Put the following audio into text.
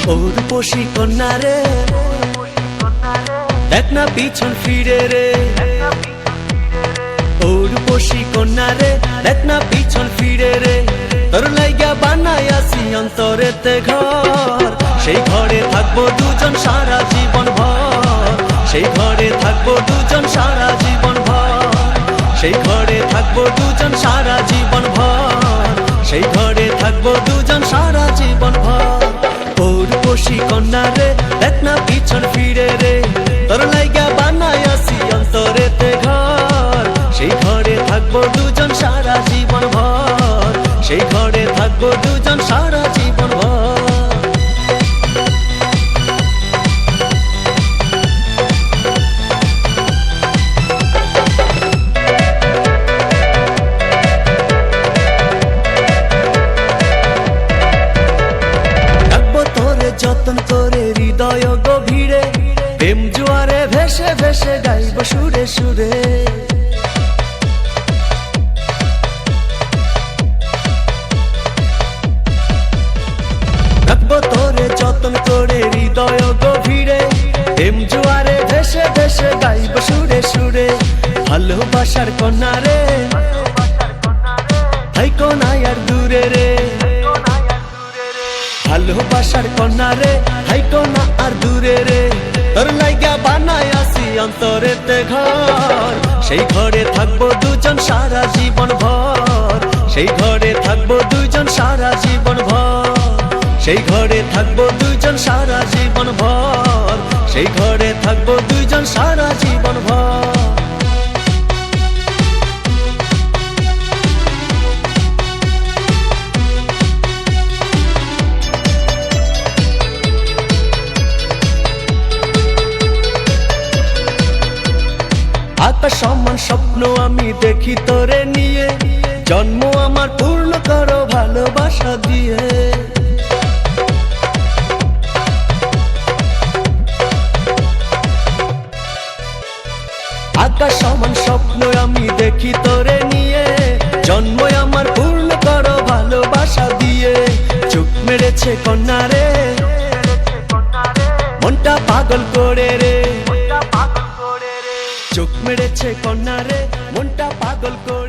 রূপসী কন্যা রে, দেখ না পিছন ফিরে রে। ও রূপসী কন্যা রে, দেখ না পিছন ফিরে রে। তোর লাইগা বানাইয়াছি অন্তরেতে ঘর, সেই ঘরে থাকবো দুজন সারা জীবন ভর। সেই ঘরে থাকবো দুজন সারা জীবন ভর। সেই ঘরে থাকবো দুজন সারা জীবন ভর। সেই ঘরে থাকবো দুজন সারা জীবন ভর। ও রূপসী কন্যা রে, দেখ না পিছন ফিরে রে। তোর লাইগা বানাইয়াছি অন্তরেতে ঘর, সেই ঘরে থাকবো দুজন সারা জীবন ভর। সেই ঘরে থাকবো দুজন সারা জীবন ভর। যতন করে হৃদয় গভীরে, প্রেম জোয়ারে ভেসে ভেসে গাইব সুরে সুরে। রাখবো তোরে যতন করে হৃদয় গভীরে, প্রেম জোয়ারে ভেসে ভেসে গাইব সুরে সুরে। ভালোবাসার কন্যা রে, থাইকো না আর দূরে রে। ভালোবাসার কন্যা রে, হাইটো না আর দূরে রে। তোর লাইগা বানাইয়াছি অন্তরেতে ঘর, সেই ঘরে থাকবো দুজন সারা জীবন ভর। সেই ঘরে থাকবো দুজন সারা জীবন ভর। সেই ঘরে থাকবো দুজন সারা জীবন ভর। সেই ঘরে থাকবো দুজন সারা জীবন ভর। আকাশ সমান স্বপ্ন আমি দেখি তোরে নিয়ে, জন্ম আমার পূর্ণ করো ভালোবাসা দিয়ে। আকাশ সমান স্বপ্ন আমি দেখি তোরে নিয়ে, জন্ম আমার পূর্ণ করো ভালোবাসা দিয়ে। চোখ মেরেছে কন্যা রে, মনটা পাগল করে রে। চোখ মেরেছে কন্যা রে, মনটা পাগল করে।